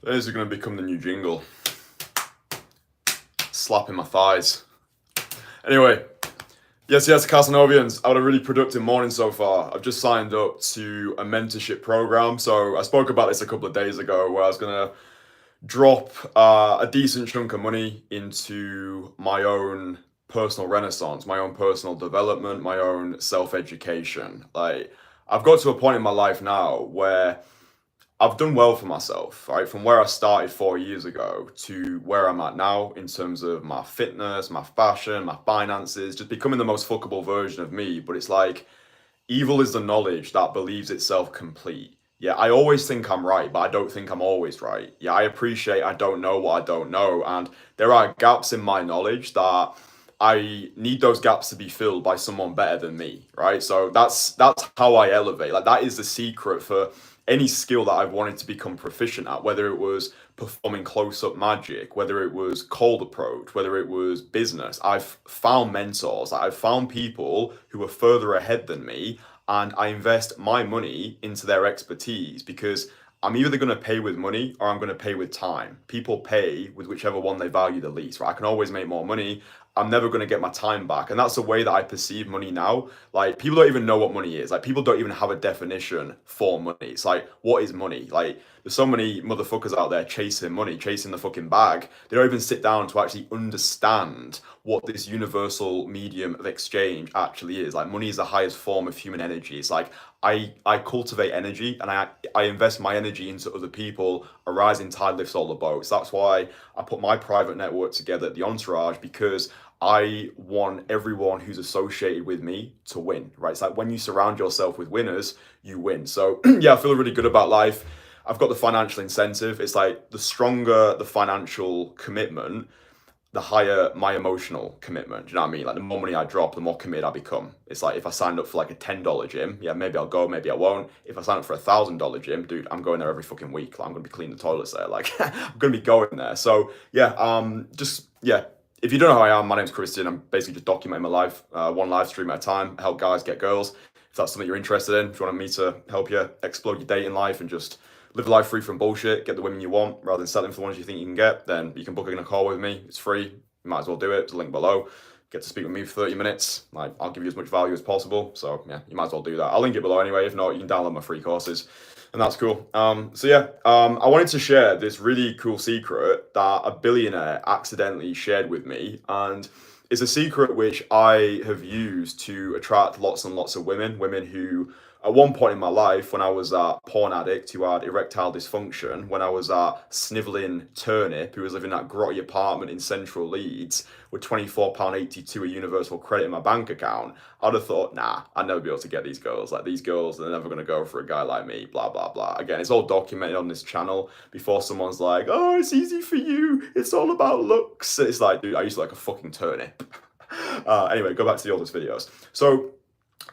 Those are going to become the new jingle. Slapping my thighs. Anyway, yes, Casanovians. I had a really productive morning so far. I've just signed up to a mentorship program. So I spoke about this a couple of days ago where I was going to drop a decent chunk of money into my own personal renaissance, my own personal development, my own self-education. Like, I've got to a point in my life now where I've done well for myself, right? From where I started 4 years ago to where I'm at now in terms of my fitness, my fashion, my finances, just becoming the most fuckable version of me. But it's like, evil is the knowledge that believes itself complete. Yeah, I always think I'm right, but I don't think I'm always right. Yeah, I appreciate I don't know what I don't know. And there are gaps in my knowledge that I need those gaps to be filled by someone better than me, right? So that's how I elevate. Like that is the secret for any skill that I've wanted to become proficient at, whether it was performing close-up magic, whether it was cold approach, whether it was business. I've found mentors, I've found people who are further ahead than me, and I invest my money into their expertise because I'm either going to pay with money or I'm going to pay with time. People pay with whichever one they value the least, right? I can always make more money. I'm never going to get my time back. And that's the way that I perceive money now. Like, people don't even know what money is. Like, people don't even have a definition for money. It's like, what is money? Like, there's so many motherfuckers out there chasing money, chasing the fucking bag. They don't even sit down to actually understand what this universal medium of exchange actually is. Like, money is the highest form of human energy. It's like, I cultivate energy and I invest my energy into other people. A rising tide lifts all the boats. That's why I put my private network together at the Entourage, because I want everyone who's associated with me to win, right? It's like when you surround yourself with winners, you win. So yeah, I feel really good about life. I've got the financial incentive. It's like the stronger the financial commitment, the higher my emotional commitment. Do you know what I mean? Like the more money I drop, the more committed I become. It's like if I signed up for like a $10 gym, yeah, maybe I'll go, maybe I won't. If I sign up for $1,000 gym, dude, I'm going there every fucking week. Like, I'm gonna be cleaning the toilets there. Like I'm gonna be going there. So yeah, just yeah. If you don't know who I am, my name's Kristian. I'm basically just documenting my life, one live stream at a time. Help guys get girls. If that's something you're interested in, if you want me to help you explode your dating life and just live a life free from bullshit, get the women you want rather than settling for the ones you think you can get, then you can book in a call with me. It's free. You might as well do it. There's a link below. Get to speak with me for 30 minutes. Like, I'll give you as much value as possible. So yeah, you might as well do that. I'll link it below anyway. If not, you can download my free courses. And that's cool. So yeah, I wanted to share this really cool secret that a billionaire accidentally shared with me. And it's a secret which I have used to attract lots and lots of women who at one point in my life, when I was a porn addict who had erectile dysfunction, when I was a snivelling turnip who was living in that grotty apartment in central Leeds with £24.82 a universal credit in my bank account, I'd have thought, nah, I'd never be able to get these girls. Like, these girls, they're never going to go for a guy like me, blah, blah, blah. Again, it's all documented on this channel before someone's like, oh, it's easy for you. It's all about looks. It's like, dude, I used to like a fucking turnip. Anyway, go back to the oldest videos. So,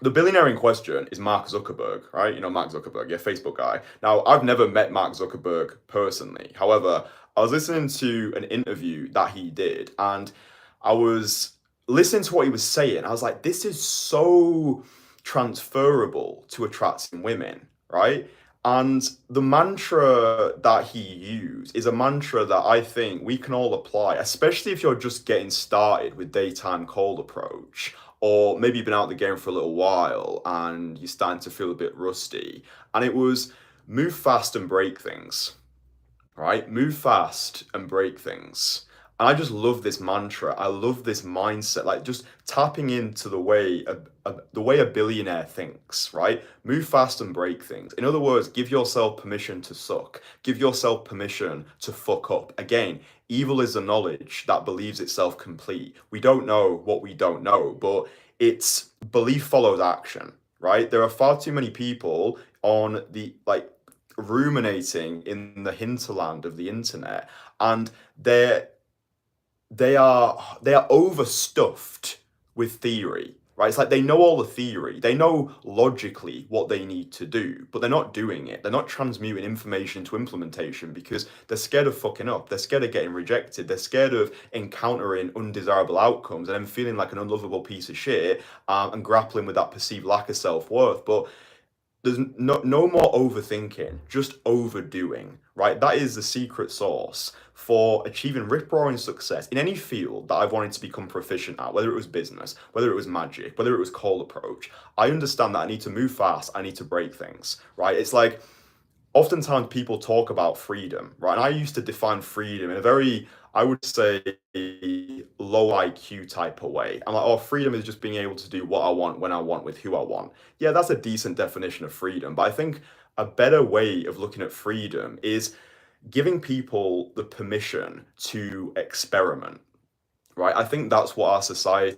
the billionaire in question is Mark Zuckerberg, right? You know, Mark Zuckerberg, yeah, Facebook guy. Now, I've never met Mark Zuckerberg personally. However, I was listening to an interview that he did, and I was listening to what he was saying. I was like, this is so transferable to attracting women, right? And the mantra that he used is a mantra that I think we can all apply, especially if you're just getting started with daytime cold approach, or maybe you've been out of the game for a little while and you're starting to feel a bit rusty. And it was move fast and break things, right? Move fast and break things. And I just love this mantra. I love this mindset, like just tapping into the way a billionaire thinks, right? Move fast and break things. In other words, give yourself permission to suck. Give yourself permission to fuck up. Again, evil is the knowledge that believes itself complete. We don't know what we don't know, but it's belief follows action, right? There are far too many people on the ruminating in the hinterland of the internet, and they are overstuffed with theory, right? It's like they know all the theory, they know logically what they need to do, but they're not doing it. They're not transmuting information to implementation because they're scared of fucking up. They're scared of getting rejected. They're scared of encountering undesirable outcomes and then feeling like an unlovable piece of shit, and grappling with that perceived lack of self-worth. But there's no more overthinking, just overdoing, right? That is the secret sauce for achieving rip-roaring success in any field that I've wanted to become proficient at, whether it was business, whether it was magic, whether it was cold approach. I understand that I need to move fast, I need to break things, right? It's like oftentimes people talk about freedom, right? And I used to define freedom in a very, I would say, low IQ type of way. I'm like, oh, freedom is just being able to do what I want, when I want, with who I want. Yeah, that's a decent definition of freedom. But I think a better way of looking at freedom is giving people the permission to experiment, right? I think that's what our society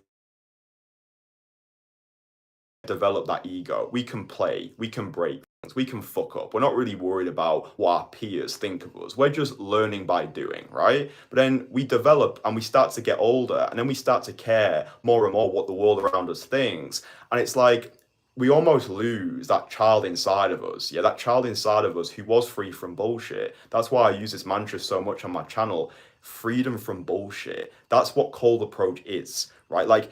develop that ego. We can play, we can break things, we can fuck up. We're not really worried about what our peers think of us. We're just learning by doing, right? But then we develop and we start to get older, and then we start to care more and more what the world around us thinks. And it's like we almost lose that child inside of us. Yeah, that child inside of us who was free from bullshit. That's why I use this mantra so much on my channel. Freedom from bullshit. That's what cold approach is, right? Like,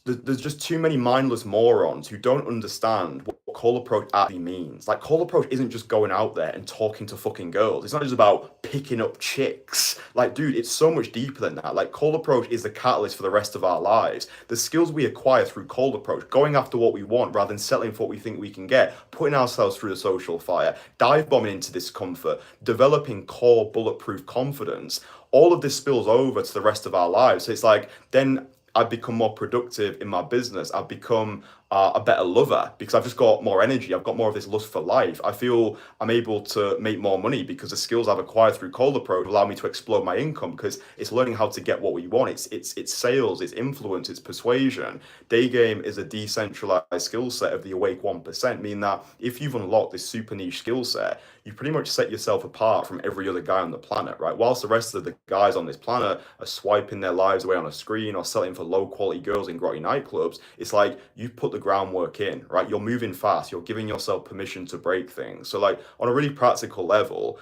there's just too many mindless morons who don't understand what cold approach actually means. Like, cold approach isn't just going out there and talking to fucking girls. It's not just about picking up chicks. Like, dude, it's so much deeper than that. Like, cold approach is the catalyst for the rest of our lives. The skills we acquire through cold approach, going after what we want rather than settling for what we think we can get, putting ourselves through the social fire, dive bombing into discomfort, developing core bulletproof confidence, all of this spills over to the rest of our lives. So it's like, then I've become more productive in my business. I've become a better lover because I've just got more energy. I've got more of this lust for life. I feel I'm able to make more money because the skills I've acquired through cold approach allow me to explode my income, because it's learning how to get what we want. It's sales, it's influence, it's persuasion. Day game is a decentralized skill set of the awake 1%, meaning that if you've unlocked this super niche skill set, you pretty much set yourself apart from every other guy on the planet, right? Whilst the rest of the guys on this planet are swiping their lives away on a screen or selling for low quality girls in grotty nightclubs, it's like you've put the groundwork in, right? You're moving fast, you're giving yourself permission to break things. So, like, on a really practical level,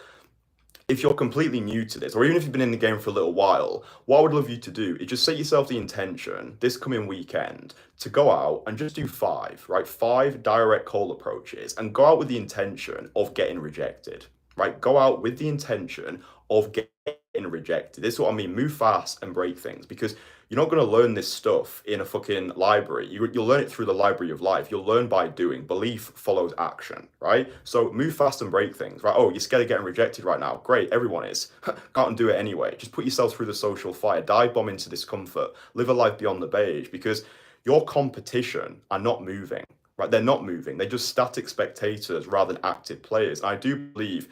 if you're completely new to this, or even if you've been in the game for a little while, what I would love you to do is just set yourself the intention this coming weekend to go out and just do 5, right? 5 direct cold approaches, and go out with the intention of getting rejected, right? Go out with the intention of getting rejected. This is what I mean. Move fast and break things, because you're not going to learn this stuff in a fucking library. You'll learn it through the library of life. You'll learn by doing. Belief follows action, right? So move fast and break things, right? Oh, you're scared of getting rejected right now. Great, everyone is. Go out and do it anyway. Just put yourself through the social fire. Dive bomb into discomfort. Live a life beyond the beige, because your competition are not moving, right? They're not moving. They're just static spectators rather than active players. And I do believe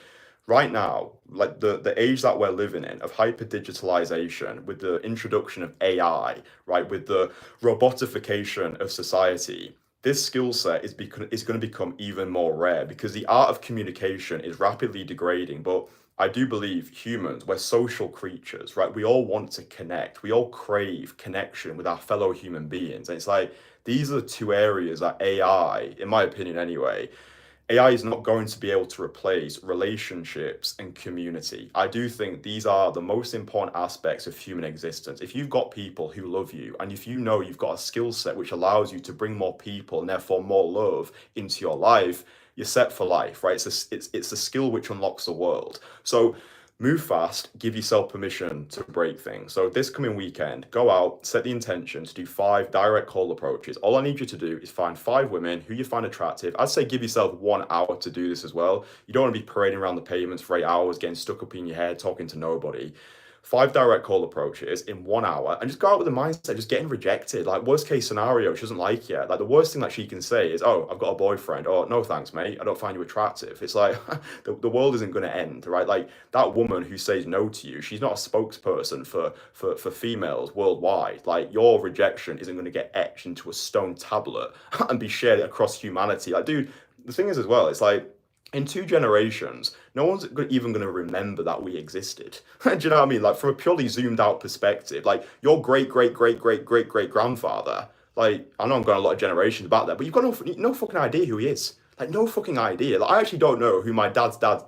right now, like the age that we're living in of hyper digitalization, with the introduction of AI, right, with the robotification of society, this skill set is going to become even more rare, because the art of communication is rapidly degrading. But I do believe humans, we're social creatures, right? We all want to connect. We all crave connection with our fellow human beings. And it's like, these are the 2 areas that AI, in my opinion anyway, AI is not going to be able to replace relationships and community. I do think these are the most important aspects of human existence. If you've got people who love you, and if you know you've got a skill set which allows you to bring more people and therefore more love into your life, you're set for life, right? It's a skill which unlocks the world. So move fast, give yourself permission to break things. So this coming weekend, go out, set the intention to do 5 direct cold approaches. All I need you to do is find 5 women who you find attractive. I'd say give yourself 1 hour to do this as well. You don't want to be parading around the pavements for 8 hours, getting stuck up in your head, talking to nobody. 5 direct cold approaches in 1 hour, and just go out with the mindset, just getting rejected. Like, worst case scenario, she doesn't like you. Like, the worst thing that she can say is, oh, I've got a boyfriend. Oh, no thanks, mate. I don't find you attractive. It's like, the world isn't going to end, right? Like, that woman who says no to you, she's not a spokesperson for females worldwide. Like, your rejection isn't going to get etched into a stone tablet and be shared across humanity. Like, dude, the thing is as well, it's like, in 2 generations, no one's even going to remember that we existed. Do you know what I mean? Like, from a purely zoomed out perspective, like, your great, great, great, great, great, great grandfather, like, I know I'm going a lot of generations back there, but you've got no fucking idea who he is. Like, no fucking idea. Like, I actually don't know who my dad's dad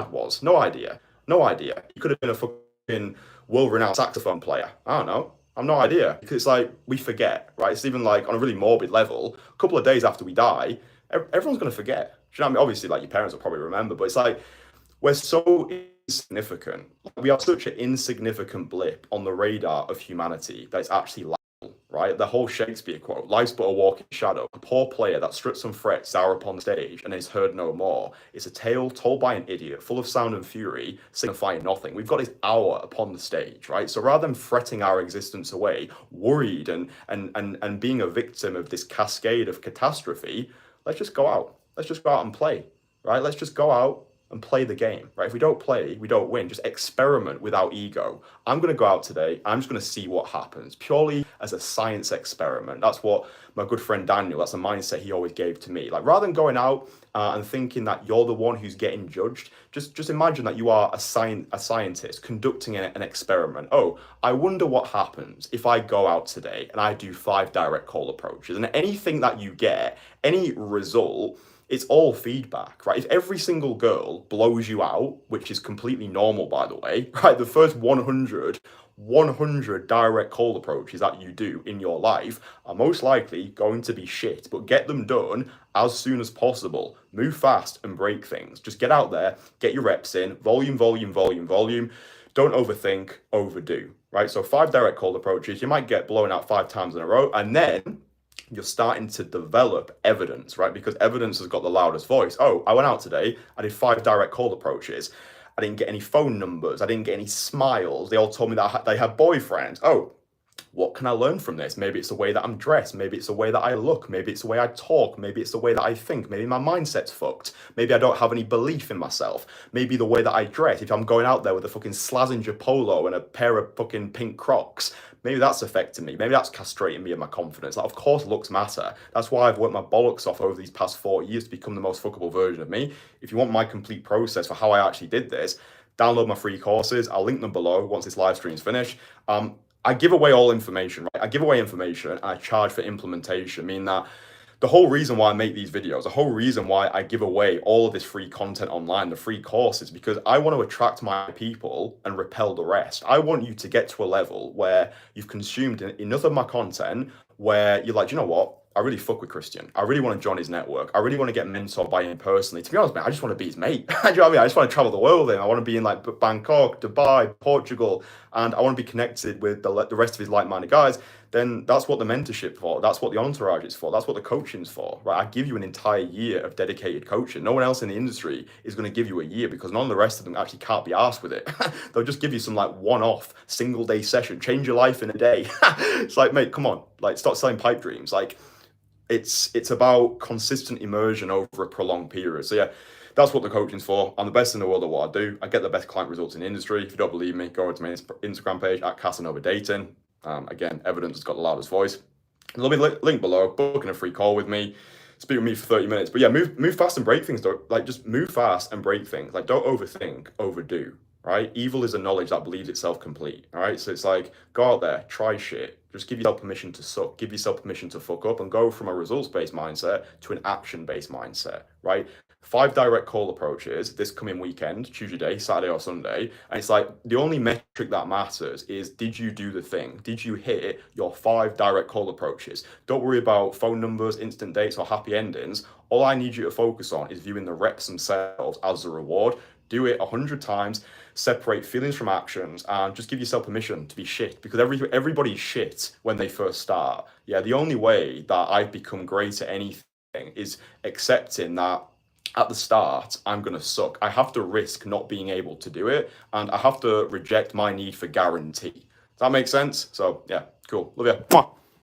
was. No idea. No idea. He could have been a fucking world-renowned saxophone player. I don't know. I've no idea. Because it's like, we forget, right? It's even like, on a really morbid level, a couple of days after we die, everyone's going to forget. Do you know what I mean? Obviously, like your parents will probably remember, but it's like we're so insignificant. We are such an insignificant blip on the radar of humanity that it's actually laughable, right? The whole Shakespeare quote, life's but a walking shadow. A poor player that struts and frets sour upon the stage and is heard no more. It's a tale told by an idiot, full of sound and fury, signifying nothing. We've got this hour upon the stage, right? So rather than fretting our existence away, worried and being a victim of this cascade of catastrophe, let's just go out. Let's just go out and play, right? Let's just go out and play the game, right? If we don't play, we don't win. Just experiment without ego. I'm going to go out today. I'm just going to see what happens, purely as a science experiment. That's what my good friend Daniel, that's a mindset he always gave to me. Like rather than going out and thinking that you're the one who's getting judged, just imagine that you are a scientist conducting an experiment. Oh, I wonder what happens if I go out today and I do 5 direct call approaches, and anything that you get, any result, it's all feedback, right? If every single girl blows you out, which is completely normal, by the way, right? The first 100 direct call approaches that you do in your life are most likely going to be shit, but get them done as soon as possible. Move fast and break things. Just get out there, get your reps in, volume. Don't overthink, overdo, right? So 5 direct call approaches, you might get blown out 5 times in a row, and then you're starting to develop evidence, right? Because evidence has got the loudest voice. Oh, I went out today, I did 5 direct call approaches. I didn't get any phone numbers. I didn't get any smiles. They all told me that they had boyfriends. Oh, what can I learn from this? Maybe it's the way that I'm dressed. Maybe it's the way that I look. Maybe it's the way I talk. Maybe it's the way that I think. Maybe my mindset's fucked. Maybe I don't have any belief in myself. Maybe the way that I dress. If I'm going out there with a fucking Slazenger polo and a pair of fucking pink Crocs, maybe that's affecting me. Maybe that's castrating me and my confidence. Like, of course, looks matter. That's why I've worked my bollocks off over these past 4 years to become the most fuckable version of me. If you want my complete process for how I actually did this, download my free courses. I'll link them below once this live stream's finished. I give away all information, right? I give away information and I charge for implementation, meaning that the whole reason why I make these videos, the whole reason why I give away all of this free content online, the free courses, because I want to attract my people and repel the rest. I want you to get to a level where you've consumed enough of my content where you're like, you know what? I really fuck with Kristian. I really want to join his network. I really want to get mentored by him personally. To be honest, man, I just want to be his mate. Do you know what I mean? I just want to travel the world with him. I want to be in like Bangkok, Dubai, Portugal, and I want to be connected with the rest of his like-minded guys. Then that's what the mentorship for. That's what the Entourage is for. That's what the coaching's for, right? I give you an entire year of dedicated coaching. No one else in the industry is going to give you a year because none of the rest of them actually can't be arsed with it. They'll just give you some like one-off single day session, change your life in a day. It's like, mate, come on, like stop selling pipe dreams. Like, it's about consistent immersion over a prolonged period. So yeah, that's what the coaching's for. I'm the best in the world at what I do. I get the best client results in the industry. If you don't believe me, go over to my Instagram page at Casanova Dating. Again, evidence has got the loudest voice. There'll be a link below. Booking a free call with me. Speak with me for 30 minutes. But yeah, move fast and break things. Like just move fast and break things. Like don't overthink, overdo. Right? Evil is a knowledge that believes itself complete. All right. So it's like, go out there, try shit. Just give yourself permission to suck. Give yourself permission to fuck up and go from a results-based mindset to an action-based mindset. Right? 5 direct call approaches this coming weekend, choose your day, Saturday or Sunday. And it's like the only metric that matters is, did you do the thing? Did you hit your 5 direct call approaches? Don't worry about phone numbers, instant dates, or happy endings. All I need you to focus on is viewing the reps themselves as a reward. Do it 100 times, separate feelings from actions, and just give yourself permission to be shit, because everybody's shit when they first start. Yeah, the only way that I've become great at anything is accepting that at the start, I'm going to suck. I have to risk not being able to do it, and I have to reject my need for guarantee. Does that make sense? So yeah, cool. Love you. Mwah.